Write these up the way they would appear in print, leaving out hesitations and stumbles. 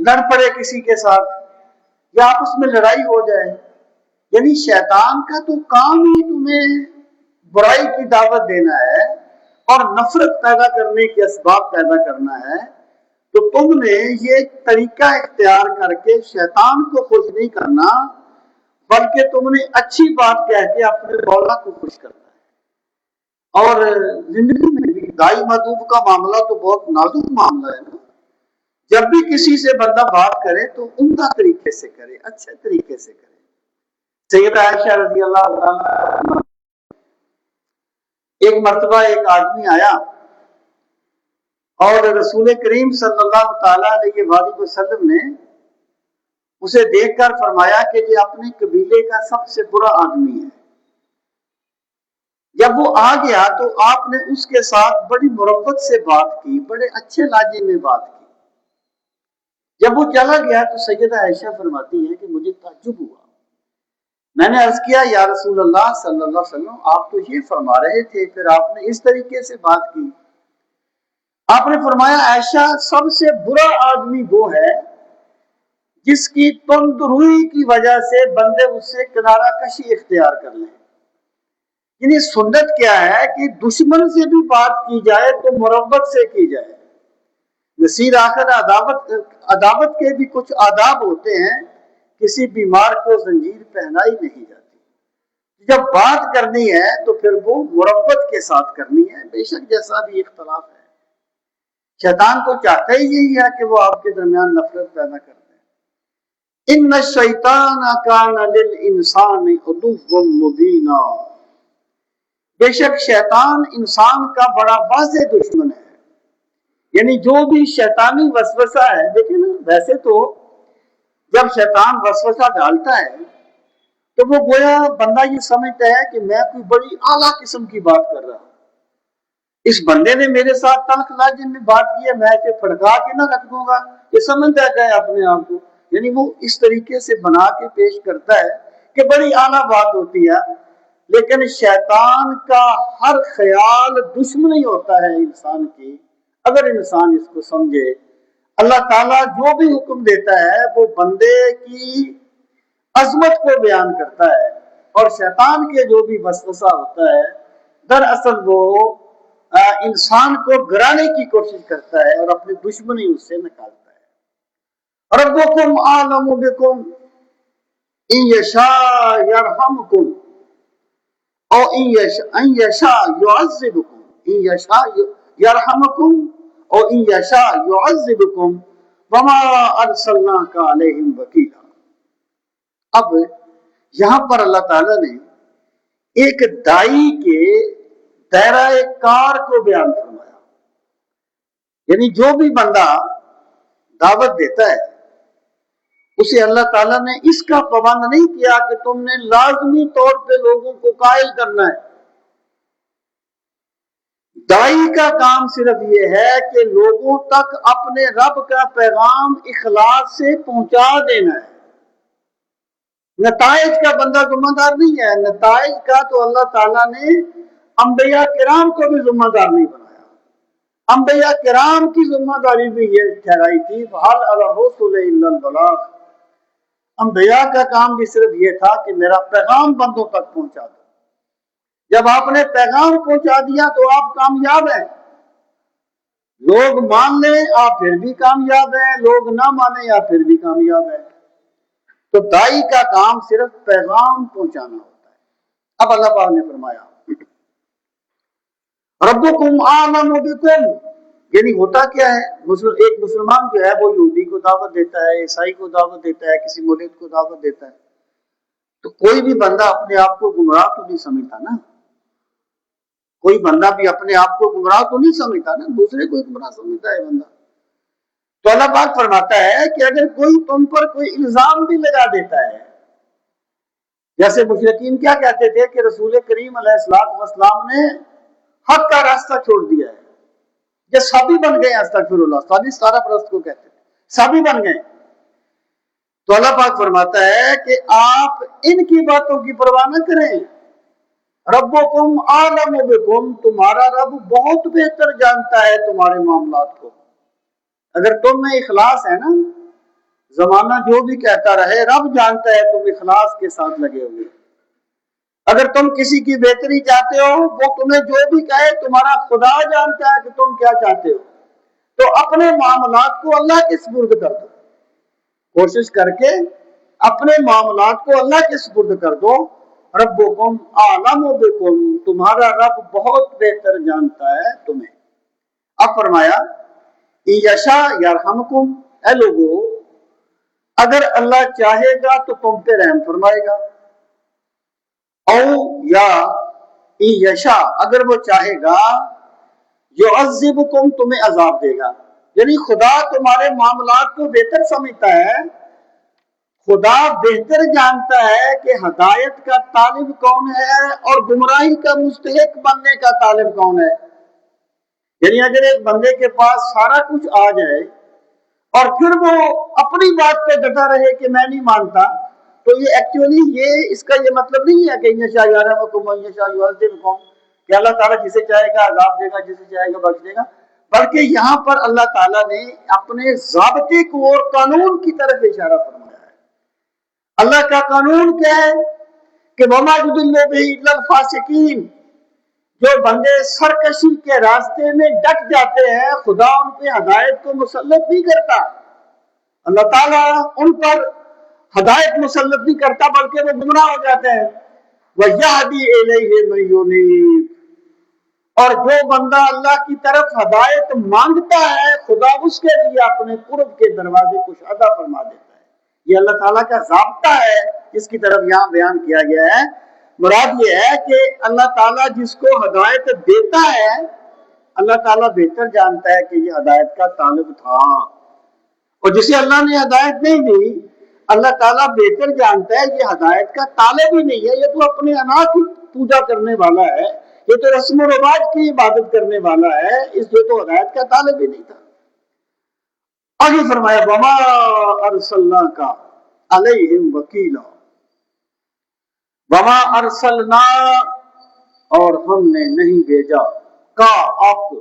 لڑ پڑے کسی کے ساتھ یا آپس میں لڑائی ہو جائے. یعنی شیطان کا تو کام ہی تمہیں برائی کی دعوت دینا ہے اور نفرت پیدا کرنے کے اسباب پیدا کرنا ہے. تو تم نے یہ طریقہ اختیار کر کے شیطان کو خوش نہیں کرنا بلکہ تم نے اچھی بات کہہ کے اپنے مولا کو خوش کرنا ہے. اور زندگی میں بھی دائی محبوب کا معاملہ تو بہت نازک معاملہ ہے نا. جب بھی کسی سے بندہ بات کرے تو عمدہ طریقے سے کرے, اچھے طریقے سے کرے. سیدہ عائشہ رضی اللہ عنہ ایک مرتبہ ایک آدمی آیا اور رسول کریم صلی اللہ تعالی علیہ وآلہ وسلم نے اسے دیکھ کر فرمایا کہ یہ اپنے قبیلے کا سب سے برا آدمی ہے. جب وہ آ گیا تو آپ نے اس کے ساتھ بڑی مربت سے بات کی, بڑے اچھے لہجے میں بات کی. جب وہ چلا گیا تو سیدہ عائشہ فرماتی ہے کہ مجھے تعجب ہوا. میں نے عرض کیا یا رسول اللہ صلی اللہ علیہ وسلم آپ تو یہ فرما رہے تھے, پھر آپ نے اس طریقے سے بات کی. آپ نے فرمایا عائشہ سب سے برا آدمی وہ ہے جس کی تند روئی کی وجہ سے بندے اس سے کنارہ کشی اختیار کر لیں. یعنی سنت کیا ہے کہ دشمن سے بھی بات کی جائے تو مربت سے کی جائے. نصیر آخر عداوت کے بھی کچھ آداب ہوتے ہیں. کسی بیمار کو زنجیر پہنائی نہیں جاتی. جب بات کرنی ہے تو پھر وہ مربت کے ساتھ کرنی ہے, بے شک جیسا بھی اختلاف ہے. شیطان تو چاہتا ہی یہی ہے کہ وہ آپ کے درمیان نفرت پیدا کر دے. ان الشیطان کان للانسان عدوا مبینا. بے شک شیطان انسان کا بڑا واضح دشمن ہے. یعنی جو بھی شیطانی وسوسہ ہے, دیکھیں نا ویسے تو جب شیطان وسوسہ ڈالتا ہے تو وہ گویا بندہ یہ سمجھتا ہے کہ میں کوئی بڑی اعلیٰ قسم کی بات کر رہا ہوں. اس بندے نے میرے ساتھ تلخ لہجے میں بات کی ہے, میں اسے پھڑکا کے نہ رکھ دوں گا, یہ سمجھتا ہے اپنے آپ کو. یعنی وہ اس طریقے سے بنا کے پیش کرتا ہے کہ بڑی اعلیٰ بات ہوتی ہے. لیکن شیطان کا ہر خیال دشمنی ہوتا ہے انسان کی, اگر انسان اس کو سمجھے. اللہ تعالیٰ جو بھی حکم دیتا ہے وہ بندے کی عظمت کو بیان کرتا ہے, اور شیطان کے جو بھی وسوسہ ہوتا ہے دراصل وہ انسان کو گرانے کی کوشش کرتا ہے اور اپنی دشمنی اس سے نکالتا ہے. ربکم اعلم بکم ان یشاء یرحمکم او ان یشاء یعذبکم, ان یشاء یرحمکم او ان یشاء یعذبکم وما ارسلناک علیہم وکیلا. اب یہاں پر اللہ تعالیٰ نے ایک دائی کے دائرہ کار کو بیان فرمایا. یعنی جو بھی بندہ دعوت دیتا ہے اسے اللہ تعالیٰ نے اس کا پابند نہیں کیا کہ تم نے لازمی طور پہ لوگوں کو قائل کرنا ہے. دائی کا کام صرف یہ ہے کہ لوگوں تک اپنے رب کا پیغام اخلاص سے پہنچا دینا ہے. نتائج کا بندہ ذمہ دار نہیں ہے. نتائج کا تو اللہ تعالیٰ نے انبیاء کرام کو بھی ذمہ دار نہیں بنایا. انبیاء کرام کی ذمہ داری بھی یہ ٹھہرائی تھی وَهَلْ عَلَى الرُّسُلِ إِلَّا الْبَلَاغُ. انبیاء کا کام بھی صرف یہ تھا کہ میرا پیغام بندوں تک پہنچا دو. جب آپ نے پیغام پہنچا دیا تو آپ کامیاب ہیں. لوگ مان لیں آپ پھر بھی کامیاب ہیں, لوگ نہ مانیں آپ پھر بھی کامیاب ہیں. تو دائی کا کام صرف پیغام پہنچانا ہوتا ہے. اب اللہ پاک نے فرمایا ربکم اعلم بکم, یعنی ہوتا کیا ہے, ایک مسلمان جو ہے وہ یہودی کو دعوت دیتا ہے, عیسائی کو دعوت دیتا ہے, کسی ملحد کو دعوت دیتا ہے, تو کوئی بھی بندہ اپنے آپ کو گمراہ تو نہیں سمجھتا نا. کوئی بندہ بھی اپنے آپ کو گمراہ تو نہیں سمجھتا نا, دوسرے کو گمراہ سمجھتا ہے بندہ. تو اللہ پاک فرماتا ہے کہ اگر کوئی تم پر کوئی الزام بھی لگا دیتا ہے, جیسے مشرکین کیا کہتے تھے کہ رسول کریم علیہ السلام نے حق کا راستہ چھوڑ دیا ہے, یہ سابی بن گئے. استغفر اللہ, سابی سارا پرست کو کہتے ہیں, سابی بن گئے. تو اللہ پاک فرماتا ہے کہ آپ ان کی باتوں کی پرواہ نہ کریں. ربکم اعلم بکم, تمہارا رب بہت بہتر جانتا ہے تمہارے معاملات کو. اگر تم میں اخلاص ہے نا زمانہ جو بھی کہتا رہے، رب جانتا ہے تم اخلاص کے ساتھ لگے ہوئے۔ اگر تم کسی کی بہتری چاہتے ہو، وہ تمہیں جو بھی کہے، تمہارا خدا جانتا ہے کہ تم کیا چاہتے ہو، تو اپنے معاملات کو اللہ کے سپرد کر دو۔ کوشش کر کے اپنے معاملات کو اللہ کے سپرد کر دو۔ ربکم اعلم بکم، تمہارا رب بہت بہتر جانتا ہے تمہیں۔ اب فرمایا یشاء یرحمکم، اے لوگو اگر اللہ چاہے گا تو تم پہ رحم فرمائے گا، او یا یشاء اگر وہ چاہے گا یعذبکم، تمہیں عذاب دے گا۔ یعنی خدا تمہارے معاملات کو بہتر سمجھتا ہے، خدا بہتر جانتا ہے کہ ہدایت کا طالب کون ہے اور گمراہی کا مستحق بننے کا طالب کون ہے۔ یعنی اگر ایک بندے کے پاس سارا کچھ آ جائے اور پھر وہ اپنی بات پہ ڈٹا رہے کہ میں نہیں مانتا، تو یہ ایکچولی اس کا یہ مطلب نہیں ہے کہ یشاء یرحمکم ویشاء یعذبکم، کہ اللہ تعالیٰ جسے چاہے گا عذاب دے گا، جسے چاہے گا بخش دے گا، بلکہ یہاں پر اللہ تعالیٰ نے اپنے ضابطے کو اور قانون کی طرف اشارہ فرمایا ہے۔ اللہ کا قانون کیا ہے کہ وَمَا يُضِلُّ بِهِ إِلَّا الْفَاسِقِينَ، جو بندے سرکشی کے راستے میں ڈٹ جاتے ہیں، خدا ان پہ ہدایت کو مسلط نہیں کرتا، اللہ تعالیٰ ان پر ہدایت مسلط نہیں کرتا، بلکہ وہ گمراہ ہو جاتے ہیں۔ وَيَهْدِي إِلَيْهِ مَن يُنِيبُ، اور جو بندہ اللہ کی طرف ہدایت مانگتا ہے، خدا اس کے لیے اپنے قرب کے دروازے کو شادہ فرما دیتا ہے۔ یہ اللہ تعالیٰ کا ضابطہ ہے جس کی طرف یہاں بیان کیا گیا ہے۔ مراد یہ ہے کہ اللہ تعالیٰ جس کو ہدایت دیتا ہے، اللہ تعالیٰ بہتر جانتا ہے کہ یہ ہدایت کا طالب تھا، اور جسے اللہ نے ہدایت نہیں دی، اللہ تعالیٰ بہتر جانتا ہے یہ ہدایت کا طالب ہی نہیں ہے، یہ تو اپنے انا کی پوجا کرنے والا ہے، یہ تو رسم و رواج کی عبادت کرنے والا ہے، اس لیے تو ہدایت کا طالب ہی نہیں تھا۔ آگے فرمایا وَمَا أَرْسَلْنَاكَ عَلَيْهِمْ وَكِيلًا، وَمَا أَرْسَلْنَا، اور ہم نے نہیں بھیجا، کا آپ کو،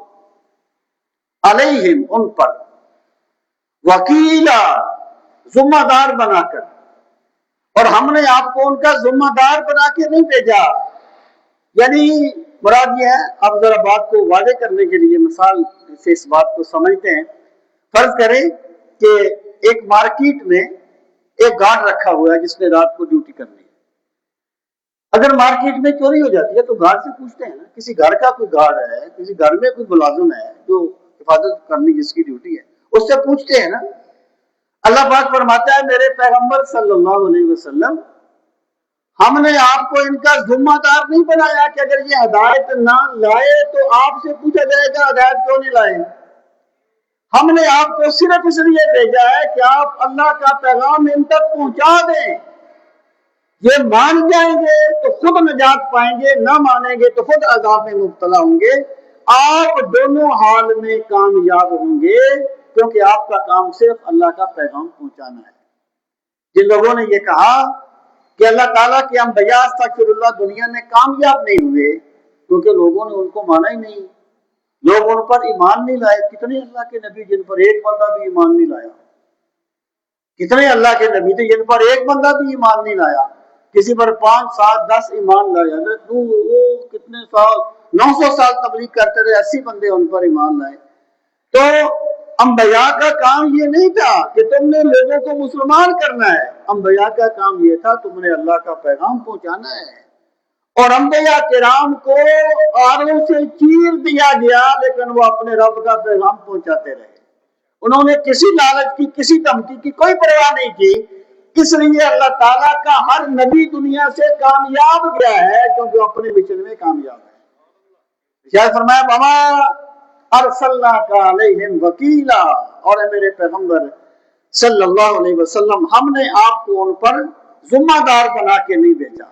علیہم ان پر، وکیلا ذمہ دار بنا کر، اور ہم نے آپ کو ان کا ذمہ دار بنا کے نہیں بھیجا۔ یعنی مراد یہ ہے، اب ذرا بات کو واضح کرنے کے لیے مثال سے اس بات کو سمجھتے ہیں۔ فرض کریں کہ ایک مارکیٹ میں ایک گارڈ رکھا ہوا ہے جس نے رات کو ڈیوٹی کرنی ہے۔ اگر مارکیٹ میں چوری ہو جاتی ہے تو گارڈ سے پوچھتے ہیں نا، کسی گھر کا کوئی گارڈ ہے، کسی گھر میں کوئی ملازم ہے جو حفاظت کرنی جس کی ڈیوٹی ہے، اس سے پوچھتے ہیں نا۔ اللہ پاک فرماتا ہے میرے پیغمبر صلی اللہ علیہ وسلم، ہم نے آپ کو ان کا ذمہ دار نہیں بنایا کہ اگر یہ ہدایت نہ لائے تو آپ سے پوچھا جائے گا ہدایت کیوں نہیں لائے۔ ہم نے آپ کو صرف اس لیے بھیجا ہے کہ آپ اللہ کا پیغام ان تک پہنچا دیں، یہ مان جائیں گے تو خود نجات پائیں گے، نہ مانیں گے تو خود عذاب میں مبتلا ہوں گے۔ آپ دونوں حال میں کامیاب ہوں گے، کیونکہ آپ کا کام صرف اللہ کا پیغام پہنچانا ہے۔ جن لوگوں نے یہ کہا کہ اللہ تعالیٰ کے انبیاء استغفر اللہ دنیا میں کامیاب نہیں ہوئے کیونکہ لوگوں نے ان کو مانا ہی نہیں، لوگ ان پر ایمان نہیں لائے۔ کتنے اللہ کے نبی جن پر ایک بندہ بھی ایمان نہیں لایا، کتنے اللہ کے نبی تھے جن پر ایک بندہ بھی ایمان نہیں لایا، کسی پر 5 7 10 ایمان لایا، وہ کتنے سال 900 سال تبلیغ کرتے رہے، 80 بندے ان پر ایمان لائے۔ تو انبیاء کا کام یہ نہیں تھا کہ تم نے لوگوں کو مسلمان کرنا ہے، انبیاء کا کام یہ تھا تم نے اللہ کا پیغام پہنچانا ہے۔ اور انبیاء کرام کو آروں سے چیر دیا گیا لیکن وہ اپنے رب کا پیغام پہنچاتے رہے، انہوں نے کسی لالچ کی کسی دھمکی کی کوئی پرواہ نہیں کی۔ اس لیے اللہ تعالیٰ کا ہر نبی دنیا سے کامیاب گیا ہے کیونکہ وہ اپنے مشن میں کامیاب ہے۔ شاید فرمایا وما ارسلناک علیہم وکیلا، اور اے میرے پیغمبر صلی اللہ علیہ وسلم ہم نے آپ کو ان پر ذمہ دار بنا کے نہیں بھیجا۔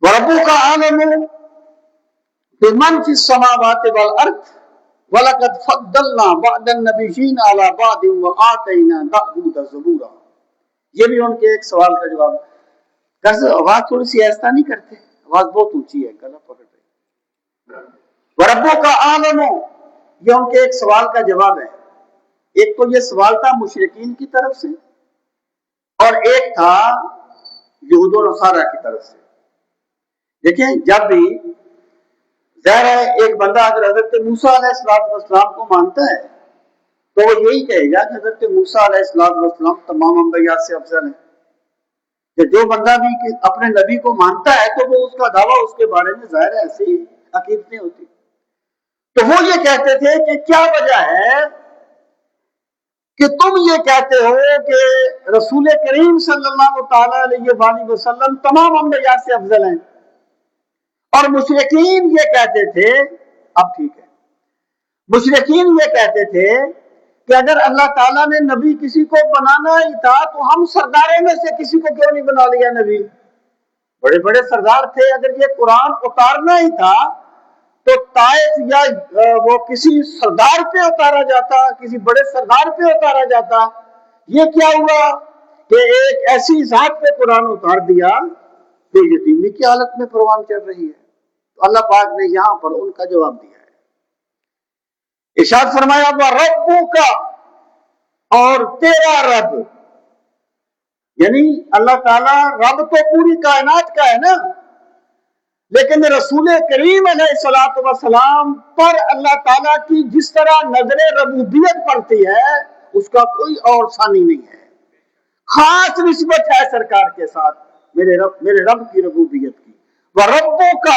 وَرَبُّكَ أَعْلَمُ بِمَنْ فِي السَّمَاوَاتِ وَالْأَرْضِ وَلَقَدْ فَضَّلْنَا بَعْضَ النَّبِيِّينَ عَلَى بَعْضٍ وَآتَيْنَا دَاوُودَ زَبُورًا۔ یہ بھی ان کے ایک سوال کا جواب ہے۔ آواز تھوڑی سی ایسا نہیں کرتے، آواز بہت اونچی ہے، گلا پکڑ رہی۔ وَرَبُّكَ أَعْلَمُ، یہ ان کے ایک سوال کا جواب ہے۔ ایک تو یہ سوال تھا مشرکین کی طرف سے اور ایک تھا یہود و نصارہ کی طرف سے. دیکھیں جب بھی ظاہر ہے ایک بندہ اگر حضرت موسیٰ علیہ السلام کو مانتا ہے تو وہ یہی کہے گا کہ حضرت موسیٰ علیہ السلام تمام انبیاء سے افضل ہیں. کہ جو بندہ بھی اپنے نبی کو مانتا ہے تو وہ اس کا دعویٰ اس کے بارے میں ظاہر ہے ایسی عقیدتیں ہوتی. تو وہ یہ کہتے تھے کہ کیا وجہ ہے کہ تم یہ کہتے ہو کہ رسول کریم صلی اللہ تعالی علیہ وآلہ وسلم تمام انبیاء سے افضل ہیں. اور مشرکین یہ کہتے تھے، اب ٹھیک ہے، مشرکین یہ کہتے تھے کہ اگر اللہ تعالیٰ نے نبی کسی کو بنانا ہی تھا تو ہم سرداروں میں سے کسی کو کیوں نہیں بنا لیا نبی؟ بڑے بڑے سردار تھے، اگر یہ قرآن اتارنا ہی تھا تو طائف یا وہ کسی سردار پہ اتارا جاتا، کسی بڑے سردار پہ اتارا جاتا. یہ کیا ہوا کہ ایک ایسی ذات پہ قرآن اتار دیا جو یتیمی کی حالت میں پروان چڑھ رہی ہے. تو اللہ پاک نے یہاں پر ان کا جواب دیا ہے. ارشاد فرمایا وَرَبُّكَ، اور تیرا رب، یعنی اللہ تعالیٰ رب تو پوری کائنات کا ہے نا، لیکن رسول کریم علیہ الصلوۃ والسلام پر اللہ تعالیٰ کی جس طرح نظر ربوبیت پڑتی ہے اس کا کوئی اور ثانی نہیں ہے. خاص نسبت ہے سرکار کے ساتھ میرے رب کی ربوبیت کی. وَرَبُّكَ،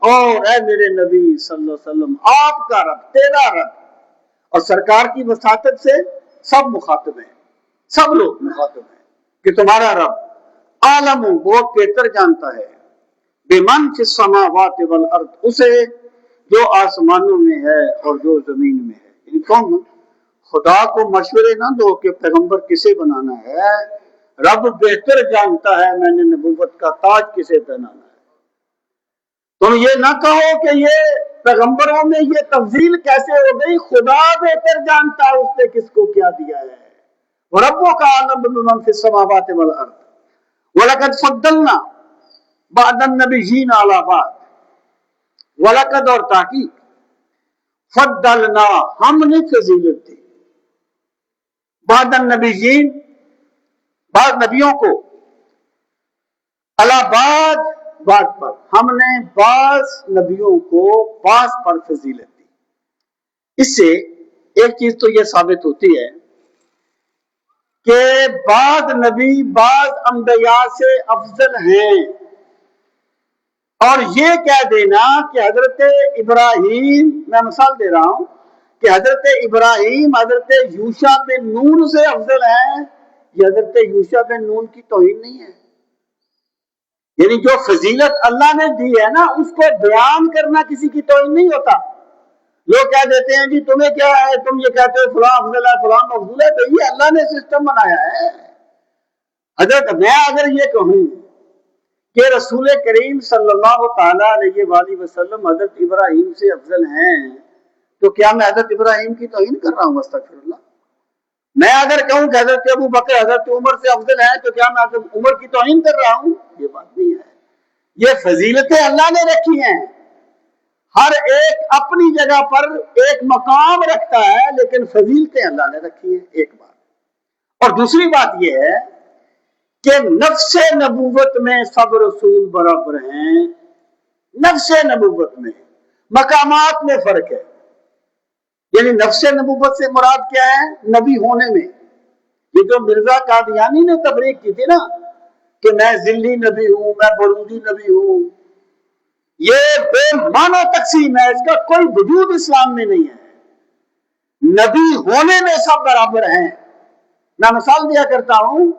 اور اے میرے نبی صلی اللہ علیہ وسلم آپ کا رب، تیرا رب. اور سرکار کی وساطت سے سب مخاطب ہیں، سب لوگ مخاطب ہیں کہ تمہارا رب عالم بہت بہتر جانتا ہے بمن فی السماوات والارض، اسے جو آسمانوں میں ہے اور جو زمین میں ہے. یعنی تم خدا کو مشورے نہ دو کہ پیغمبر کسے بنانا ہے، رب بہتر جانتا ہے میں نے نبوت کا تاج کسے پہنانا ہے. تم یہ نہ کہو کہ یہ پیغمبروں میں یہ تفضیل کیسے ہو گئی، خدا بہتر جانتا ہے اس نے کس کو کیا دیا ہے. وَرَبُّكَ أَعْلَمُ بِمَنْ فِي السَّمَاوَاتِ وَالْأَرْضِ وَلَقَدْ فَضَّلْنَا بَعْضَ النَّبِيِّينَ عَلَىٰ بَعْضٍ. وَلَقَدْ، اور تاکید، فَضَّلْنَا، ہم نے فضیلت دی، بَعْضَ النَّبِيِّينَ، بعض نبیوں کو، عَلَىٰ بَعْضٍ، بعض پر، ہم نے بعض نبیوں کو بعض پر فضیلت دی. اس سے ایک چیز تو یہ ثابت ہوتی ہے کہ بعض نبی بعض انبیاء سے افضل ہیں. اور یہ کہہ دینا کہ حضرت ابراہیم، میں مثال دے رہا ہوں کہ حضرت ابراہیم حضرت یوشع بن نون سے افضل ہیں، یہ حضرت یوشع بن نون کی توہین نہیں ہے. یعنی جو فضیلت اللہ نے دی ہے نا اس کو بیان کرنا کسی کی توہین نہیں ہوتا. لوگ کہہ دیتے ہیں جی تمہیں کیا ہے، تم یہ کہتے ہو فلاں افضل ہے فلاں افضل ہے، تو یہ اللہ نے سسٹم بنایا ہے. حضرت میں اگر یہ کہوں کہ رسول کریم صلی اللہ تعالی علیہ وآلہ وسلم حضرت ابراہیم سے افضل ہیں تو کیا میں حضرت ابراہیم کی توہین کر رہا ہوں؟ استغفر اللہ. میں اگر کہوں کہ حضرت ابو بکر حضرت عمر سے افضل ہیں تو کیا میں حضرت عمر کی توہین کر رہا ہوں؟ یہ بات نہیں ہے. یہ فضیلتیں اللہ نے رکھی ہیں، ہر ایک اپنی جگہ پر ایک مقام رکھتا ہے، لیکن فضیلتیں اللہ نے رکھی ہیں. ایک بات. اور دوسری بات یہ ہے کہ نفس نبوت میں سب رسول برابر ہیں. نفس نبوت میں مقامات میں فرق ہے. یعنی نفس نبوت سے مراد کیا ہے؟ نبی ہونے میں. یہ جو مرزا قادیانی نے تبلیغ کی تھی نا کہ میں ذلی نبی ہوں، میں بروزی نبی ہوں، یہ بے معنی تقسیم ہے، اس کا کوئی وجود اسلام میں نہیں ہے. نبی ہونے میں سب برابر ہیں. میں مثال دیا کرتا ہوں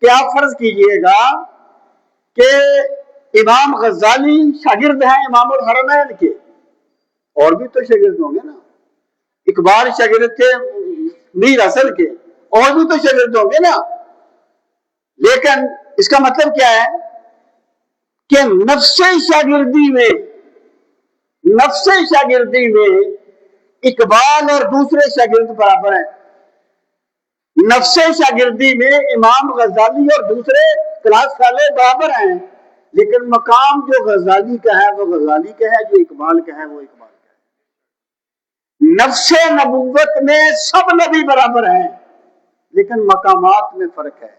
کہ آپ فرض کیجئے گا کہ امام غزالی شاگرد ہیں امام الحرمین کے، اور بھی تو شاگرد ہوں گے نا. اقبال شاگرد تھے میر اصل کے، اور بھی تو شاگرد ہوں گے نا. لیکن اس کا مطلب کیا ہے کہ نفس شاگردی میں اقبال اور دوسرے شاگرد برابر ہیں. نفس شاگردی میں امام غزالی اور دوسرے کلاس والے برابر ہیں، لیکن مقام جو غزالی کا ہے وہ غزالی کا ہے، جو اقبال کا ہے وہ اقبال کا ہے. نفس نبوت میں سب نبی برابر ہیں، لیکن مقامات میں فرق ہے.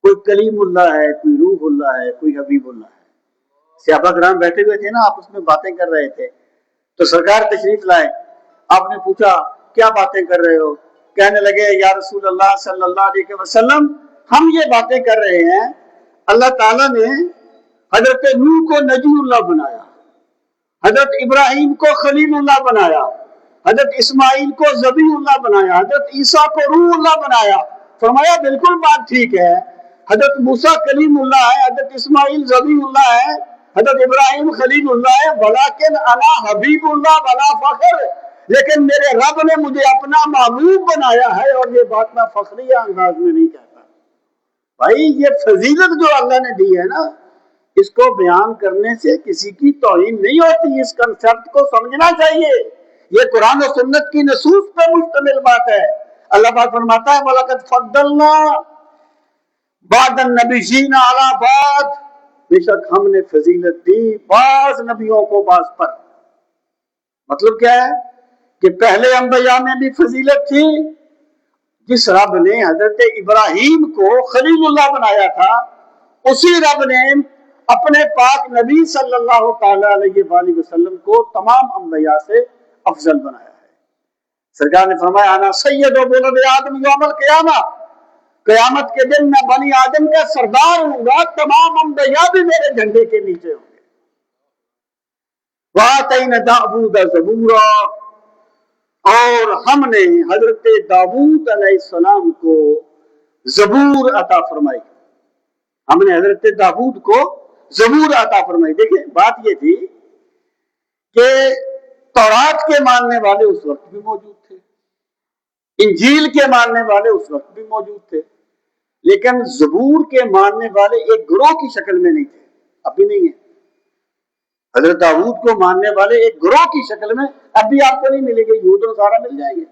کوئی کلیم اللہ ہے، کوئی روح اللہ ہے، کوئی حبیب اللہ ہے. صحابہ کرام بیٹھے ہوئے تھے نا، آپس میں باتیں کر رہے تھے، تو سرکار تشریف لائے. آپ نے پوچھا کیا باتیں کر رہے ہو؟ کہنے لگے یا رسول اللہ صلی اللہ علیہ وسلم، ہم یہ باتیں کر رہے ہیں اللہ تعالیٰ نے حضرت نوح کو نجی اللہ بنایا، حضرت ابراہیم کو خلیل اللہ بنایا، حضرت اسماعیل کو ذبیح اللہ بنایا، حضرت عیسیٰ کو روح اللہ بنایا. فرمایا بالکل بات ٹھیک ہے، حضرت موسیٰ کلیم اللہ ہے، حضرت اسماعیل ذبیح اللہ ہے، حضرت ابراہیم خلیل اللہ ہے، ولیکن انا حبیب اللہ ولا فخر، لیکن میرے رب نے مجھے اپنا محبوب بنایا ہے، اور یہ بات میں فخریہ انداز میں نہیں کہتا. بھائی یہ فضیلت جو اللہ نے دی ہے نا، اس کو بیان کرنے سے کسی کی توہین نہیں ہوتی. اس کنسپٹ کو سمجھنا چاہیے. یہ قرآن و سنت کی نصوص پہ مشتمل بات ہے. اللہ پاک فرماتا ہے وَلَقَدْ فَضَّلْنَا بَعْضَ النَّبِيِّينَ عَلَىٰ بَعْضٍ، بے شک ہم نے فضیلت دی بعض نبیوں کو بعض پر. مطلب کیا ہے کہ پہلے انبیاء میں بھی فضیلت تھی. جس رب نے حضرت ابراہیم کو خلیل اللہ بنایا تھا، اسی رب نے اپنے پاک نبی صلی اللہ تعالی علیہ وآلہ وسلم کو تمام انبیاء سے افضل بنایا ہے. سرکار نے فرمایا انا سید ولد آدم یوم القیامہ، قیامت کے دن میں بنی آدم کا سردار ہوں گا، تمام انبیاء بھی میرے جھنڈے کے نیچے ہوں گے. وَآتَيْنَا دَاوُودَ زَبُورًا، اور ہم نے حضرت داؤد علیہ السلام کو زبور عطا فرمائی. ہم نے حضرت داؤد کو زبور عطا فرمائی. دیکھیں بات یہ تھی کہ تورات کے ماننے والے اس وقت بھی موجود تھے، انجیل کے ماننے والے اس وقت بھی موجود تھے، لیکن زبور کے ماننے والے ایک گروہ کی شکل میں نہیں تھے. ابھی نہیں ہے. حضرت داؤد کو ماننے والے ایک گروہ کی شکل میں اب بھی آپ کو نہیں ملے گے، یہود و نصارہ مل جائیں گے.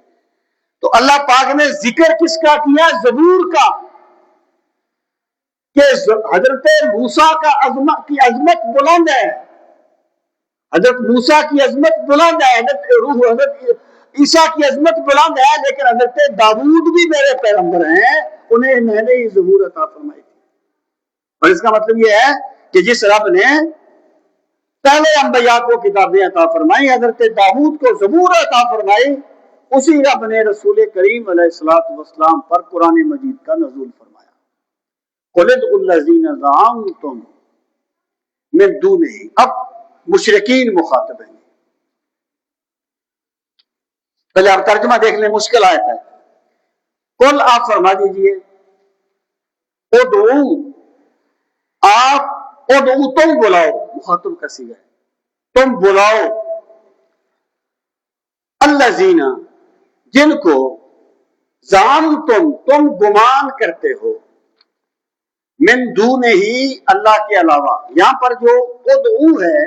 تو اللہ پاک نے ذکر کس کا کیا؟ زبور کا، کہ حضرت موسیٰ کی عظمت بلند ہے، حضرت موسیٰ کی عظمت بلند ہے، حضرت عیسیٰ کی عظمت بلند ہے، لیکن حضرت داؤد بھی میرے پیغمبر ہیں، انہیں میں نے ہی زبور عطا فرمائی تھی. اور اس کا مطلب یہ ہے کہ جس رب نے پہلے انبیاء کو کتابیں عطا فرمائی، حضرت داؤد کو زبور عطا فرمائی، اسی رب نے رسول کریم علیہ السلام پر قرآن مجید کا نزول فرمایا. قُلِ ادْعُوا الَّذِينَ زَعَمْتُم مِّن دُونِهِ. اب مشرکین مخاطب ہیں. پہلے آپ ترجمہ دیکھ لیں، مشکل آیت ہے. قل، آپ فرما دیجئے، ادعو، آپ ادعو، تم بلاؤ، مخاطب کا صیغہ ہے، تم بلاؤ، الذین، جن کو، زعمتم، تم گمان کرتے ہو، من دونہ ہی، اللہ کے علاوہ. یہاں پر جو ادعو ہے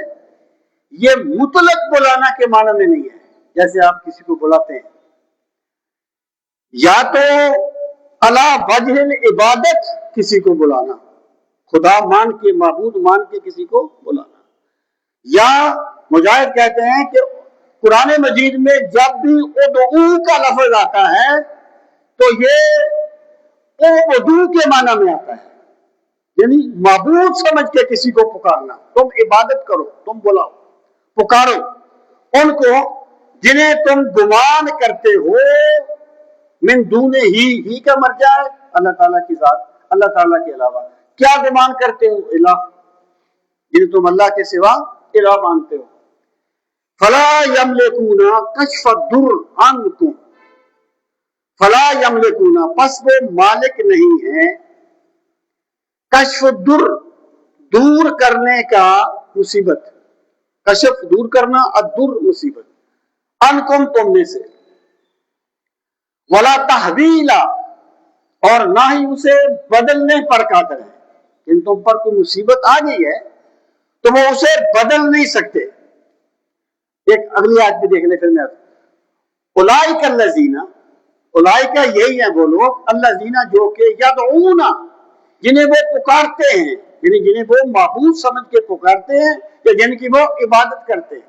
یہ مطلق بلانا کے معنی میں نہیں ہے، جیسے آپ کسی کو بلاتے ہیں. یا تو علی وجہ العبادت، کسی کو بلانا، خدا مان کے، معبود مان کے کسی کو بلانا. یا مجاہد کہتے ہیں کہ قرآن مجید میں جب بھی ادعو کا لفظ آتا ہے تو یہ ادعو کے معنی میں آتا ہے، یعنی معبود سمجھ کے کسی کو پکارنا. تم عبادت کرو، تم بلاؤ، پکارو ان کو جنہیں تم گمان کرتے ہو، من دونہ ہی کا مرجع ہے اللہ تعالیٰ کی ذات، اللہ تعالیٰ کے علاوہ. کیا گمان کرتے ہو؟ الہ، جنہیں تم اللہ کے سوا الہ مانتے ہو. فلا یملکون کشف الضر عنکم، فلا یملکون، پس وہ مالک نہیں ہیں، کشف الضر، دور کرنے کا مصیبت، کشف دور کرنا، الضر مصیبت، عنکم تم میں سے، ولا تحویلا، اور نہ ہی اسے بدلنے پر قادر ہے. کہ تم پر کوئی مصیبت آ گئی ہے تو وہ اسے بدل نہیں سکتے. ایک اگلی آیت بھی دیکھ لیں پھر میں. اولئک الذین، اولئک یہی ہیں وہ لوگ، الذین جو کہ یدعون، جنہیں وہ پکارتے ہیں، یعنی جنہیں وہ معبود سمجھ کے پکارتے ہیں یا جن کی وہ عبادت کرتے ہیں.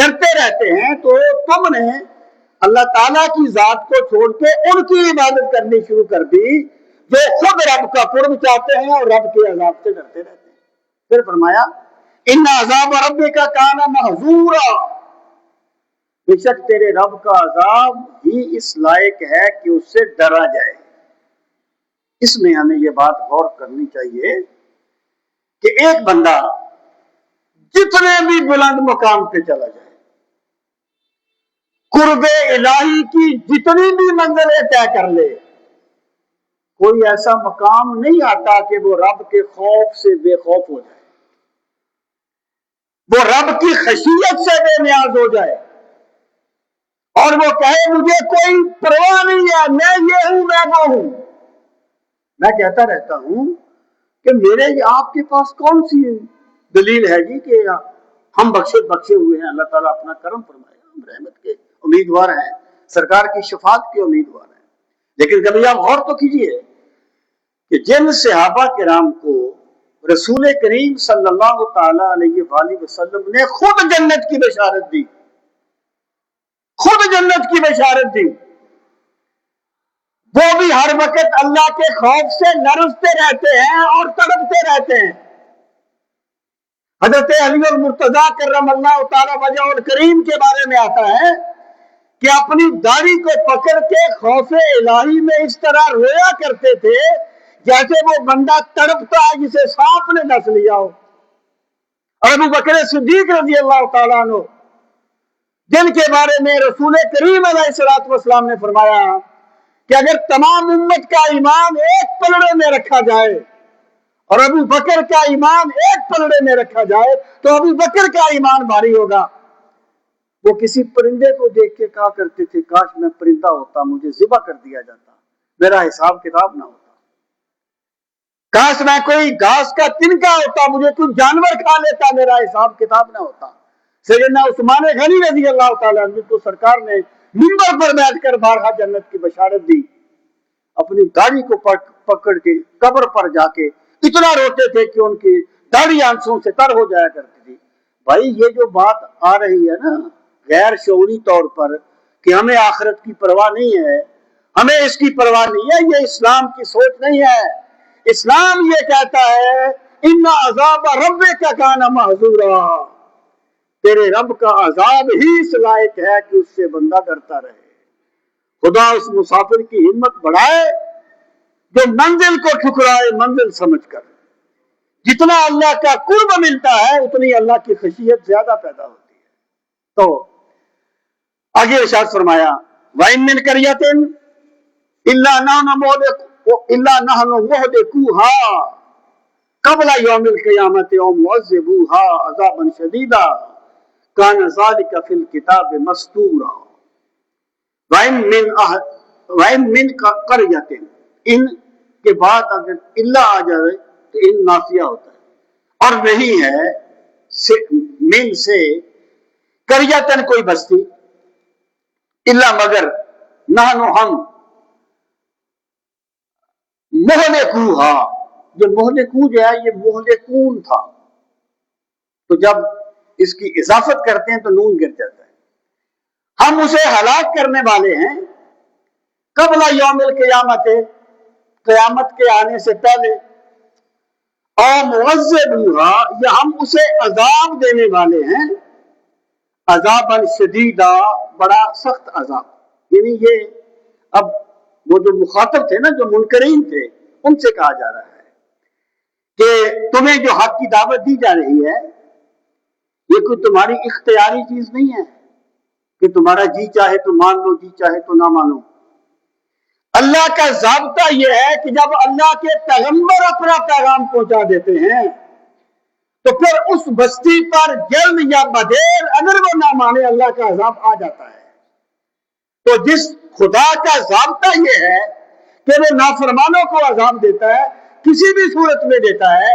کرتے رہتے ہیں تو تم نے اللہ تعالیٰ کی ذات کو چھوڑ کے ان کی عبادت کرنی شروع کر دی جو خود رب کا قرب چاہتے ہیں اور رب کے عذاب سے ڈرتے رہتے ہیں. پھر فرمایا ان عذاب ربک کان محذورا، بے شک تیرے رب کا عذاب ہی اس لائق ہے کہ اس سے ڈرا جائے. اس میں ہمیں یہ بات غور کرنی چاہیے کہ ایک بندہ جتنے بھی بلند مقام پہ چلا جائے، قرب الہی کی جتنی بھی منزلیں طے کر لے، کوئی ایسا مقام نہیں آتا کہ وہ رب کے خوف سے بے خوف ہو جائے، وہ رب کی خشیت سے بے نیاز ہو جائے اور وہ کہے مجھے کوئی پرواہ نہیں ہے، میں یہ ہوں میں وہ ہوں. میں کہتا رہتا ہوں کہ میرے آپ کے پاس کون سی دلیل ہے جی کہ ہم بخشے ہوئے ہیں، اللہ تعالیٰ اپنا کرم فرمائے، ہم رحمت کے امیدوار ہیں، سرکار کی شفاعت کے امیدوار ہیں. لیکن کبھی آپ غور تو کیجئے کہ جن صحابہ کرام کو رسول کریم صلی اللہ تعالی علیہ وآلہ وسلم نے خود جنت کی بشارت دی، خود جنت کی بشارت دی، وہ بھی ہر وقت اللہ کے خوف سے لرزتے رہتے ہیں اور تڑپتے رہتے ہیں. حضرت علی المرتضیٰ کرم اللہ تعالی وجہ الکریم کے بارے میں آتا ہے کہ اپنی داڑھی کو پکڑ کے خوف الہی میں اس طرح رویا کرتے تھے جیسے وہ بندہ تڑپتا ہے جسے سانپ نے ڈس لیا ہو. اور ابو بکر صدیق رضی اللہ تعالیٰ عنہ جن کے بارے میں رسول کریم علیہ الصلوۃ والسلام نے فرمایا کہ اگر تمام امت کا ایمان ایک پلڑے میں رکھا جائے اور ابو بکر کا ایمان ایک پلڑے میں رکھا جائے تو ابو بکر کا ایمان بھاری ہوگا. وہ کسی پرندے کو دیکھ کے کہا کرتے تھے کاش میں پرندہ ہوتا، مجھے ذبح کر دیا جاتا، میرا حساب کتاب نہ ہوتا. کاش میں کوئی گھاس کا تنکا ہوتا، مجھے کوئی جانور کھا لیتا، میرا حساب کتاب نہ ہوتا. سیدنا عثمان غنی رضی اللہ تعالیٰ عنہ کو سرکار نے منبر پر بیٹھ کر بارہا جنت کی بشارت دی، اپنی داڑھی کو پکڑ کے قبر پر جا کے اتنا روتے تھے کہ ان کی داڑھی آنسوں سے تر ہو جایا کرتی تھی. بھائی یہ جو بات آ رہی ہے نا غیر شعوری طور پر کہ ہمیں آخرت کی پرواہ نہیں ہے، ہمیں اس کی پرواہ نہیں ہے، یہ اسلام کی سوچ نہیں ہے. اسلام یہ کہتا ہے ان عذاب ربک کان محذورا، تیرے رب کا عذاب ہی اس لائق ہے کہ اس سے بندہ ڈرتا رہے. خدا اس مسافر کی ہمت بڑھائے جو منزل کو ٹھکرائے منزل سمجھ کر. جتنا اللہ کا قرب ملتا ہے اتنی اللہ کی خشیت زیادہ پیدا ہوتی ہے. تو آگے ارشاد فرمایا وَإِن مِّن قَرْيَةٍ إِلَّا نَحْنُ مُهْلِكُوهَا قَبْلَ يَوْمِ الْقِيَامَةِ أَوْ مُعَذِّبُوهَا عَذَابًا شَدِيدًا كَانَ ذَلِكَ فِي الْكِتَابِ مَسْطُورًا. وَإِن مِّن قَرْيَةٍ، ان کے بعد اگر اللہ آ جائے تو ان نافیہ ہوتا ہے اور نہیں ہے من سے قریتن کوئی بستی، اللہ مگر نحنو ہم مہلکوہا، جو مہلکو جو ہے یہ مہلکون تھا تو جب اس کی اضافت کرتے ہیں تو نون گر جاتا ہے. ہم اسے ہلاک کرنے والے ہیں قبل یوم القیامت، قیامت کے آنے سے پہلے، اور معذبوہا یا ہم اسے عذاب دینے والے ہیں، عذابا شدیدا بڑا سخت عذاب. یعنی یہ اب وہ جو مخاطب تھے نا جو منکرین تھے ان سے کہا جا رہا ہے کہ تمہیں جو حق کی دعوت دی جا رہی ہے یہ کوئی تمہاری اختیاری چیز نہیں ہے کہ تمہارا جی چاہے تو مان لو جی چاہے تو نہ مانو. اللہ کا ضابطہ یہ ہے کہ جب اللہ کے پیغمبر اپنا پیغام پہنچا دیتے ہیں تو پھر اس بستی پر جلد یا بدیر اگر وہ نہ مانے اللہ کا عذاب آ جاتا ہے. تو جس خدا کا ضابطہ یہ ہے کہ وہ نافرمانوں کو عذاب دیتا ہے کسی بھی صورت میں دیتا ہے،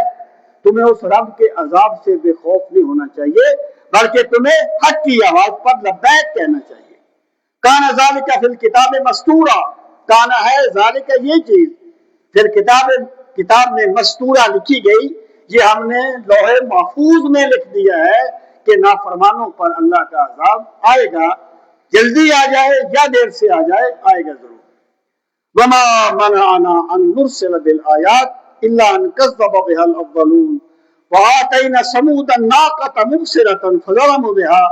تمہیں اس رب کے عذاب سے بے خوف نہیں ہونا چاہیے بلکہ تمہیں حق کی آواز پر لبیک کہنا چاہیے. کان ذالک فی الکتاب مستورا، کانا ہے ذالک یہ چیز پھر کتاب میں مستورہ لکھی گئی، یہ ہم نے لوح محفوظ میں لکھ دیا ہے کہ نافرمانوں پر اللہ کا عذاب آئے گا، جلدی آ جائے یا دیر سے آ جائے، آئے گا ضرور۔ وما منعنا ان نرسل بالآیات الا ان كذب بها الاولون وآتينا ثمود الناقة مبصرة فظلموا بها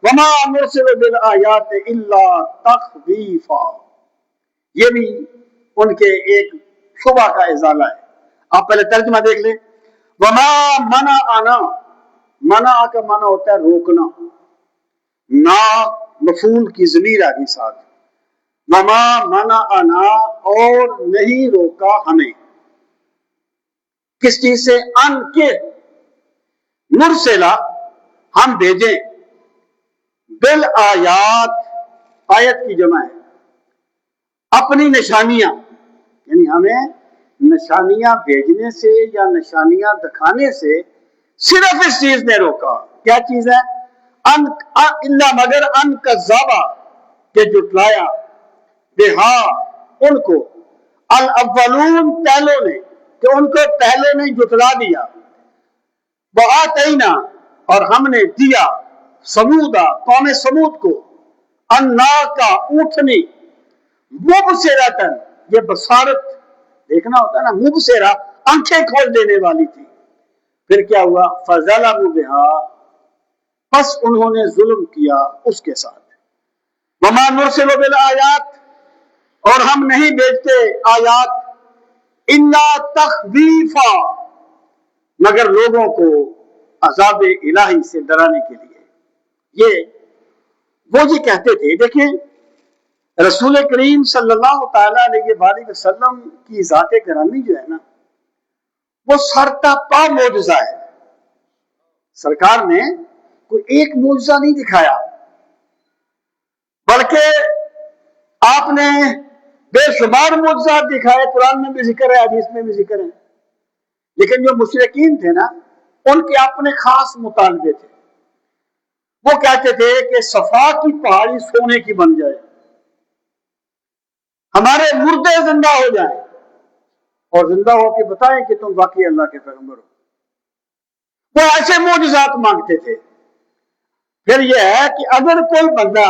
وما نرسل بالآیات الا تخویفا۔ یہ بھی ان کے ایک شبہ کا ازالہ ہے۔ آپ پہلے ترجمہ دیکھ لیں۔ وما منعنا، منع کا معنی ہوتا ہے روکنا، نا مفعول کی ضمیر آ گئی ساتھ، وما منعنا اور نہیں روکا ہمیں، کس چیز سے؟ ان کے نرسلا ہم بھیجیں، بالآیات آیت کی جمع ہے، اپنی نشانیاں، یعنی ہمیں نشانیاں بھیجنے سے یا نشانیاں دکھانے سے صرف اس چیز نے روکا۔ کیا چیز ہے؟ اللہ مگر ان کذابا کہ جھٹلایا، بہا ان کو، الاولون پہلوں نے، کہ ان کو پہلے نے جھٹلا دیا، وآتینا اور ہم نے دیا، سمودا قوم سمود کو، الناقہ اونٹنی، مبصرتن یہ بصارت دیکھنا ہوتا ہے نا، مبصرہ آنکھیں کھول دینے والی تھی۔ پھر کیا ہوا؟ فظلموا بها پس انہوں نے ظلم کیا اس کے ساتھ۔ وما نرسل بالآیات اور ہم نہیں بھیجتے آیات الا تخویفا مگر لوگوں کو عذاب الہی سے ڈرانے کے لیے۔ یہ وہ جی کہتے تھے، دیکھیں رسول کریم صلی اللہ تعالی علیہ وآلہ وسلم کی ذات گرامی جو ہے نا، وہ سرتا پا معجزہ ہے۔ سرکار نے کوئی ایک معجزہ نہیں دکھایا، بلکہ آپ نے بے شمار معجزات دکھائے، قرآن میں بھی ذکر ہے، حدیث میں بھی ذکر ہے۔ لیکن جو مشرکین تھے نا، ان کے اپنے خاص مطالبے تھے۔ وہ کہتے تھے کہ صفا کی پہاڑی سونے کی بن جائے، ہمارے مردے زندہ ہو جائیں، اور زندہ ہو کے بتائیں کہ تم واقعی اللہ کے پیغمبر ہو۔ وہ ایسے معجزات مانگتے تھے۔ پھر یہ ہے کہ اگر کوئی بندہ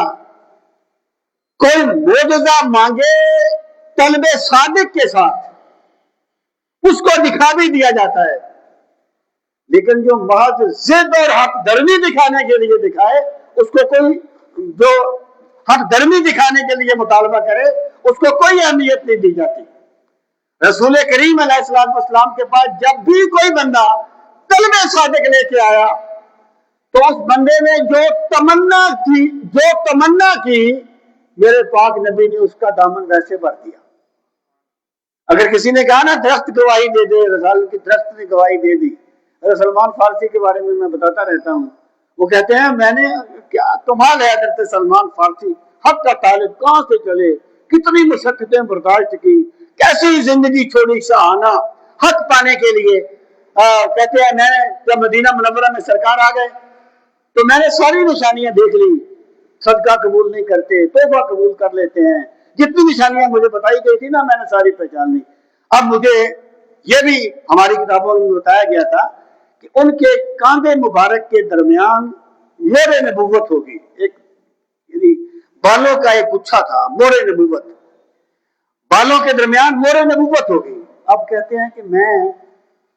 کوئی معجزہ مانگے طلب صادق کے ساتھ، اس کو دکھا بھی دیا جاتا ہے، لیکن جو محض ضد اور حق درمی دکھانے کے لیے دکھائے، اس کو کوئی جو حق درمی دکھانے کے لیے مطالبہ کرے، اس کو کوئی اہمیت نہیں دی جاتی۔ رسول کریم علیہ السلام کے پاس جب بھی کوئی بندہ طلب صادق لے کے آیا، تو اس بندے نے جو تمنا کی میرے پاک نبی نے اس کا دامن ویسے بھر دیا۔ اگر کسی نے کہا نا درخت گواہی دے دے، رسالت کی درخت نے گواہی دے دی۔ سلمان فارسی کے بارے میں بتاتا رہتا ہوں، وہ کہتے ہیں میں نے کیا کمال ہے حضرت سلمان فارسی، حق کا طالب کہاں سے چلے، کتنی مشقتیں برداشت کی، کیسی زندگی چھوڑی شاہانہ حق پانے کے لیے۔ کہتے ہیں میں جب مدینہ منورہ میں سرکار آ گئے تو میں نے ساری نشانیاں دیکھ لی، صدقہ قبول نہیں کرتے، توبہ قبول کر لیتے ہیں، جتنی نشانیاں مجھے بتائی گئی تھی نا میں نے ساری پہچان لی۔ اب مجھے یہ بھی ہماری کتابوں میں بتایا گیا تھا کہ ان کے کاندھے مبارک کے درمیان مور نبوت ہوگی، ایک یعنی بالوں کا ایک گچھا تھا، مور نبوت، بالوں کے درمیان مور نبوت ہوگی۔ اب کہتے ہیں کہ میں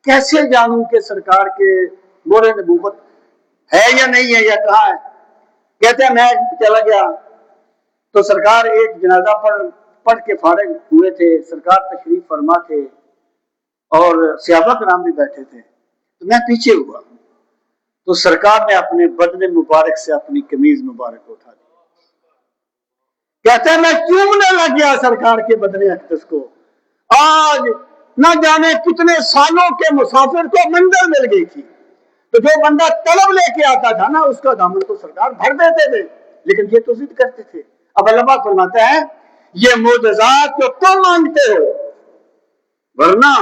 کیسے جانوں کہ سرکار کے مور نبوت ہے یا نہیں ہے یا کہاں ہے؟ کہتے ہیں میں چلا گیا تو سرکار ایک جنازہ پڑھ کے فارغ ہوئے تھے، سرکار تشریف فرما تھے اور صحابہ کرام بھی بیٹھے تھے، تو میں پیچھے ہوا تو سرکار نے اپنے بدن مبارک سے اپنی قمیض مبارک اٹھا دی۔ کہتے ہیں میں چومنے لگ گیا سرکار کے بدن اقدس کو۔ آج نہ جانے کتنے سالوں کے مسافر کو منزل مل گئی تھی، تو جو بندہ طلب لے کے آتا تھا نا اس کا دامن تو سرکار بھر دیتے تھے، لیکن یہ تو ضد کرتے تھے۔ اب اللہ پاک فرماتا ہے یہ معجزات جو تم مانگتے ہو، ورنہ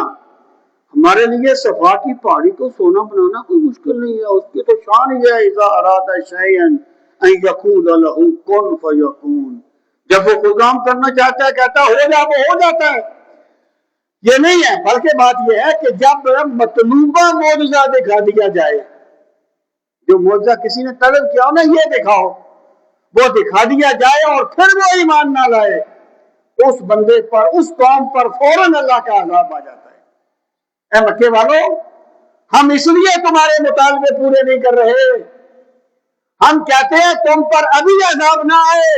ہمارے لیے صفا کی پہاڑی کو سونا بنانا کوئی مشکل نہیں ہے، اس کی تو شان ہی ہے اذا اراد شیئا ان یقول له کن فیکون، جب وہ کوئی کام کرنا چاہتا ہے کہتا ہو جا، وہ ہو جاتا ہے۔ یہ نہیں ہے، بلکہ بات یہ ہے کہ جب مطلوبہ معجزہ دکھا دیا جائے، جو معجزہ کسی نے طلب کیا ہو نا یہ دکھاؤ، وہ دکھا دیا جائے اور پھر وہ ایمان نہ لائے، اس بندے پر، اس قوم پر فوراً اللہ کا عذاب آ جاتا ہے۔ اے مکے والوں، ہم اس لیے تمہارے مطالبے پورے نہیں کر رہے، ہم کہتے ہیں تم پر ابھی عذاب نہ آئے،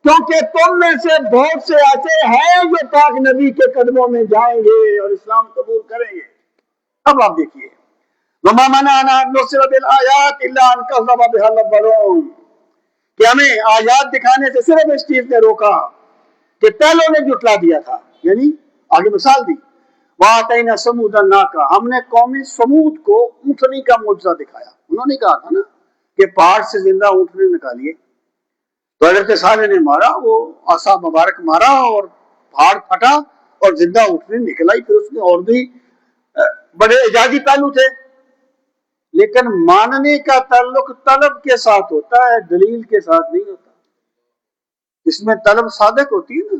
کیونکہ تم میں سے بہت سے ایسے ہیں جو پاک نبی کے قدموں میں جائیں گے اور اسلام قبول کریں گے۔ اب آپ دیکھیے، وَمَا مَنَعَنَا أَن نُرْسِلَ بِالْآيَاتِ إِلَّا أَن كَذَّبَ بِهَا الْأَوَّلُونَ، کہ ہمیں آیات دکھانے سے صرف اس چیز نے روکا کہ پہلوں نے جھٹلا دیا تھا، یعنی آگے مثال دی، وَآتَيْنَا ثَمُودَ النَّاقَةَ، ہم نے قوم سمود کو اونٹنی کا معجزہ دکھایا۔ انہوں نے کہا تھا نا کہ پہاڑ سے زندہ اونٹنی نکالیے، تو حضرت صالح نے مارا، وہ عصا مبارک مارا اور پہاڑ پھٹا اور زندہ اونٹنی نکل آئی۔ پھر اس میں اور بھی بڑے اعجازی پہلو تھے، لیکن ماننے کا تعلق طلب کے ساتھ ہوتا ہے، دلیل کے ساتھ نہیں ہوتا۔ اس میں طلب صادق ہوتی ہے نا،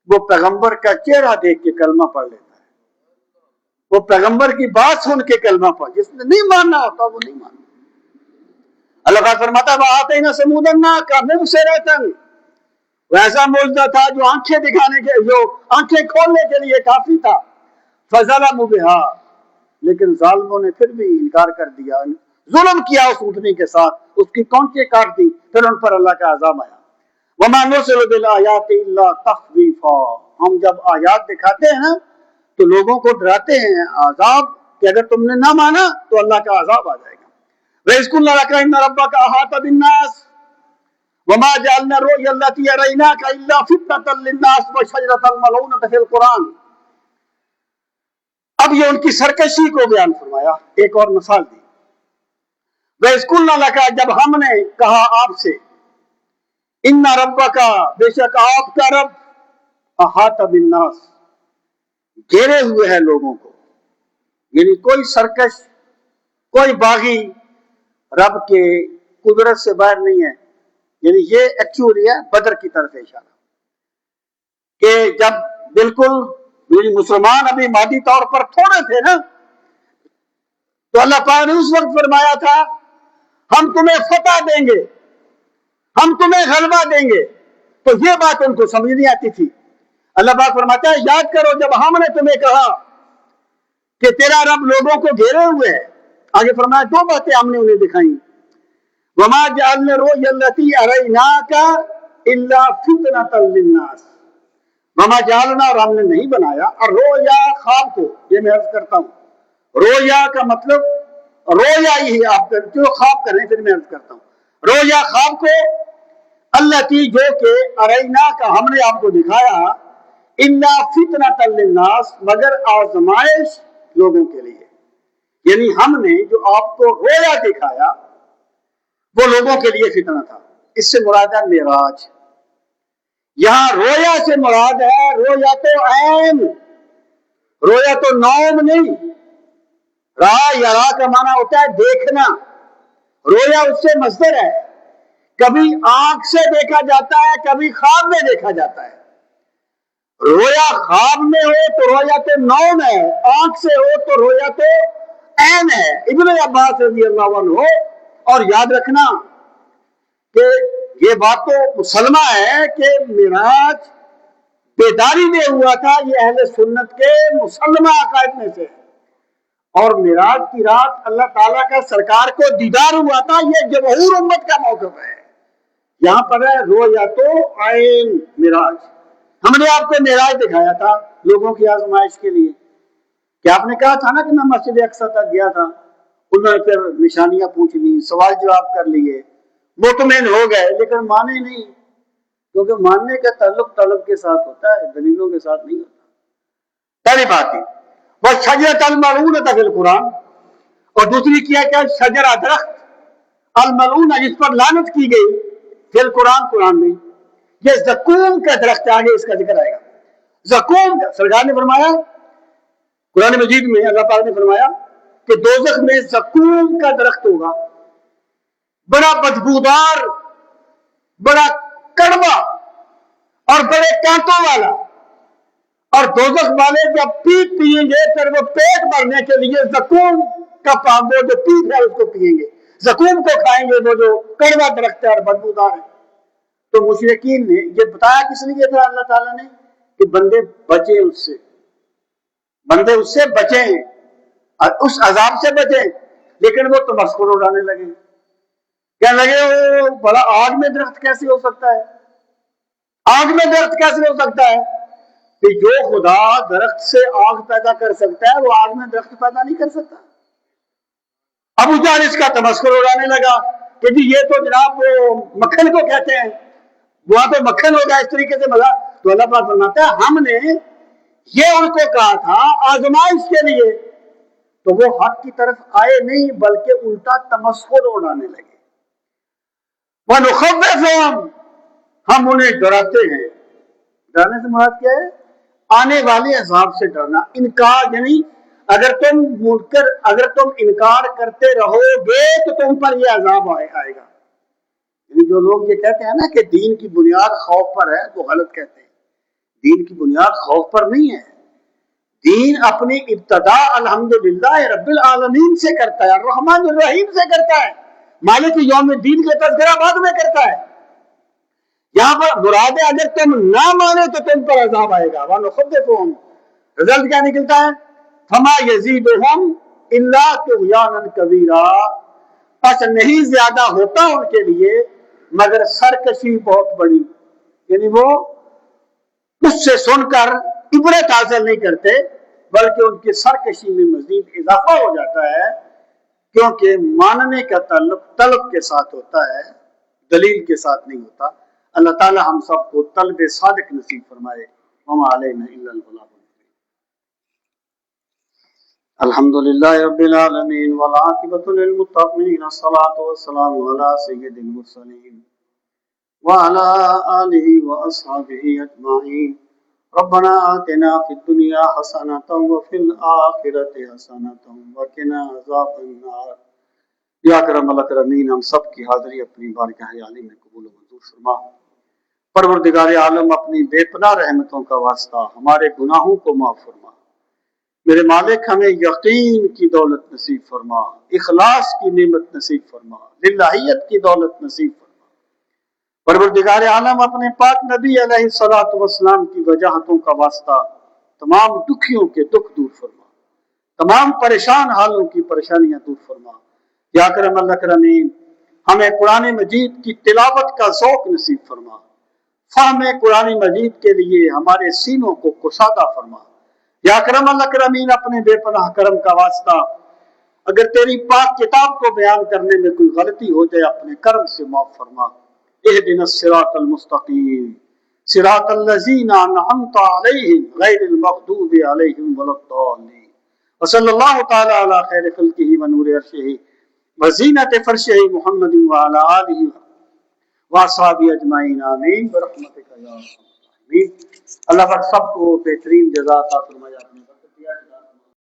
وہ پیغمبر کا چہرہ دیکھ کے کلمہ پڑھ لیتا ہے، وہ پیغمبر کی بات سن کے کلمہ پڑھ، جس نے نہیں ماننا ہوتا وہ نہیں ماننا۔ اللہ تعالیٰ فرماتا ہے وَآتَيْنَا ثَمُودَ النَّاقَةَ مُبْصِرَةً، ویسا معجزہ تھا جو آنکھیں دکھانے کے، جو آنکھیں کھولنے کے لیے کافی تھا، فَظَلَمُوا بِهَا، لیکن ظالموں نے پھر بھی انکار کر دیا، ظلم کیا اس اونٹنی کے ساتھ، اس کی کونچیں کاٹ دی، پھر ان پر اللہ کا عذاب آیا۔ وَمَا نُرْسِلُ بِالْآيَاتِ إِلَّا تَخْوِيفًا، ہم جب آیات دکھاتے ہیں نا تو لوگوں کو ڈراتے ہیں عذاب، کہ اگر تم نے نہ مانا تو اللہ کا عذاب آ جائے گا۔ وَإِذْ قُلْنَا لَكَ إِنَّ رَبَّكَ أَحَاطَ بِالنَّاسِ وَمَا جَعَلْنَا الرُّؤْيَا الَّتِي أَرَيْنَاكَ إِلَّا فِتْنَةً لِلنَّاسِ وَالشَّجَرَةَ الْمَلْعُونَةَ فِي الْقُرْآنِ۔ اب یہ ان کی سرکشی کو بیان فرمایا، ایک اور مثال دی۔ وَإِذْ قُلْنَا لَكَ، جب ہم نے کہا آپ سے، إِنَّ رَبَّكَ، بے شک آپ کا رب، أَحَاطَ بِالنَّاسِ، گھیرے ہوئے ہے لوگوں کو، یعنی کوئی سرکش، کوئی باغی رب کے قدرت سے باہر نہیں ہے۔ یعنی یہ ایکچولی ہے بدر کی طرف اشارہ، کہ جب بالکل یعنی مسلمان ابھی مادی طور پر تھوڑے تھے نا، تو اللہ پاک نے اس وقت فرمایا تھا ہم تمہیں فتح دیں گے، ہم تمہیں غلبہ دیں گے، تو یہ بات ان کو سمجھ نہیں آتی تھی۔ اللہ پاک فرماتا ہے یاد کرو جب ہم نے تمہیں کہا کہ تیرا رب لوگوں کو گھیرے ہوئے ہے، آگے فرمایا دو باتیں ہم نے انہیں دکھائیں، وَمَا جَعَلْنَا الرُّؤْيَا الَّتِي أَرَيْنَاكَ إِلَّا فِتْنَةً لِلنَّاسِ، وَمَا جَعَلْنَا، اور ہم نے نہیں بنایا، اور رویا خواب کو، یہ میں عرض کرتا ہوں، رویا کا مطلب رویا ہی ہے، آپ جو خواب کر رہے ہیں، پھر میں عرض کرتا ہوں رویا خواب کو، الَّتِي جو کہ أَرَيْنَاكَ ہم نے آپ کو دکھایا، إِلَّا فِتْنَةً لِلنَّاسِ مگر آزمائش لوگوں کے لیے، یعنی ہم نے جو آپ کو رویا دکھایا وہ لوگوں کے لیے فتنہ تھا۔ اس سے مراد ہے معراج، یہاں رویا سے مراد ہے رویا تو عین، رویا تو نوم نہیں، را یا را کا معنی ہوتا ہے دیکھنا، رویا اس سے مصدر ہے، کبھی آنکھ سے دیکھا جاتا ہے، کبھی خواب میں دیکھا جاتا ہے۔ رویا خواب میں ہو تو رویا تو نوم ہے، آنکھ سے ہو تو رویا تو عین ہے۔ ابن عباس رضی اللہ عنہ، اور یاد رکھنا کہ یہ بات تو مسلمہ ہے کہ معراج بیداری میں ہوا تھا، یہ اہل سنت کے مسلمہ عقائد میں سے، اور معراج کی رات اللہ تعالیٰ کا سرکار کو دیدار ہوا تھا، یہ جمہور امت کا موقف ہے۔ یہاں پر ہے رویا تو عین معراج، ہم نے آپ کو معراج دکھایا تھا لوگوں کی آزمائش کے لیے، کہ آپ نے کہا تھا نا کہ میں مسجد اقصی تک گیا تھا، انہوں نے پھر نشانیاں پوچھ لی، سوال جواب کر لیے، مطمئن ہو گئے، لیکن مانے نہیں، کیونکہ ماننے کا تعلق طلب کے ساتھ ہوتا ہے، دلیلوں کے ساتھ نہیں ہوتا۔ پہلی بات ہے وَالشَّجَرَةَ الْمَلْعُونَةَ فِي الْقُرْآنِ، اور دوسری کیا کیا شجرہ درخت، الملعونہ جس پر لعنت کی گئی، فی القرآن قرآن میں، یہ زقوم کا درخت، آگے اس کا ذکر آئے گا۔ زقوم کا سرکار نے فرمایا قرآن مجید میں، اللہ پاک نے فرمایا کہ دوزخ میں زقوم کا درخت ہوگا، بڑا بدبودار، بڑا کڑوا اور بڑے کانٹوں والا، اور دوزخ والے جب پیئیں گے پھر وہ پیٹ بھرنے کے لیے زقوم کا جو پیپ ہے اس کو پیئیں گے۔ زقوم کو کھائیں گے، وہ جو کڑوا درخت ہے اور بدبودار ہے۔ تو مشرکین نے یہ بتایا کس لیے تھا اللہ تعالیٰ نے کہ بندے بچیں اس سے، بندے اس سے بچیں اور اس عذاب سے بچیں۔ لیکن وہ تمسخر اڑانے لگے، کہنے لگے وہ بڑا آگ میں درخت کیسے ہو سکتا ہے، آگ میں درخت کیسے ہو سکتا ہے؟ کہ جو خدا درخت سے آگ پیدا کر سکتا ہے وہ آگ میں درخت پیدا نہیں کر سکتا۔ ابو جہل اس کا تمسخر اڑانے لگا کہ جی یہ تو جناب وہ مکھن کو کہتے ہیں، وہاں پہ مکھن ہوگا، اس طریقے سے مزہ۔ تو اللہ پاک فرماتا ہے ہم نے یہ ان کو کہا تھا آزمائش کے لیے، تو وہ حق کی طرف آئے نہیں بلکہ الٹا تمسخر اڑانے لگے۔ وَنُخَوِّفُهُمْ، ہم انہیں ڈراتے ہیں۔ ڈرانے سے مراد کیا ہے؟ آنے والے عذاب سے ڈرنا۔ انکار یعنی اگر تم انکار کرتے رہو گے تو تم پر یہ عذاب آئے گا۔ یعنی جو لوگ یہ کہتے ہیں نا کہ دین کی بنیاد خوف پر ہے، وہ غلط کہتے ہیں۔ دین کی بنیاد خوف پر نہیں ہے، دین اپنی ابتدا الحمدللہ رب العالمین سے کرتا ہے، الرحمن الرحیم سے کرتا ہے، مالک یوم الدین کا تذکرہ بعد میں کرتا ہے۔ یہاں پر مراد ہے اگر تم نہ مانے تو تم پر عذاب آئے گا۔ وَنُخَوِّفُهُمْ، رزلٹ کیا نکلتا ہے؟ فَمَا يَزِيدُهُمْ إِلَّا طُغْيَانًا كَبِيرًا، پس نہیں زیادہ ہوتا ان کے لیے مگر سرکشی بہت بڑی۔ یعنی وہ اس سے سن کر عبرت حاصل نہیں کرتے بلکہ ان کی سرکشی میں مزید اضافہ ہو جاتا ہے، کیونکہ ماننے کا تعلق طلب کے ساتھ ہوتا ہے، دلیل کے ساتھ نہیں ہوتا۔ اللہ تعالی ہم سب کو طلب صادق نصیب فرمائے۔ وما علینا الا البلاغ المبین۔ الحمدللہ رب العالمین والعاقبۃ للمتقین، الصلاۃ والسلام علی سید المرسلین وعلی آلہ واصحابہ اجمعین۔ ربنا آتنا فی الدنیا حسنۃ وفی الآخرۃ حسنۃ وقنا عذاب النار۔ یا اکرم الاکرمین، ہم سب کی حاضری اپنی بارگاہ عالی میں قبول و منظور فرما۔ پروردگار عالم، اپنی بے پناہ رحمتوں کا واسطہ ہمارے گناہوں کو معاف فرما۔ میرے مالک، ہمیں یقین کی دولت نصیب فرما، اخلاص کی نعمت نصیب فرما، للہیت کی دولت نصیب فرما۔ پروردگار عالم، اپنے پاک نبی علیہ الصلوۃ والسلام کی وجاہتوں کا واسطہ تمام دکھیوں کے دکھ دور فرما، تمام پریشان حالوں کی پریشانیاں دور فرما۔ یا اکرم الاکرمین، ہمیں قرآن مجید کی تلاوت کا ذوق نصیب فرما، فہم قرآن مجید کے لیے ہمارے سینوں کو کشادہ فرما۔ یا اکرم الاکرمین، اپنے بے پناہ کرم کا واسطہ اگر تیری پاک کتاب کو بیان کرنے میں کوئی غلطی ہو جائے اپنے کرم سے معاف فرما۔ اہدنا الصراط المستقیم صراط الذین انعمت علیہم غیر المغضوب علیہم ولا الضالین۔ وصلی اللہ تعالی علی خیر خلقہ ونور عرشہ وزینت فرشہ محمد وعلی آلہ واصحابہ اجمعین، آمین برحمتک یا ارحم الراحمین۔ اللہ پاک سب کو بہترین جزا عطا فرمائے۔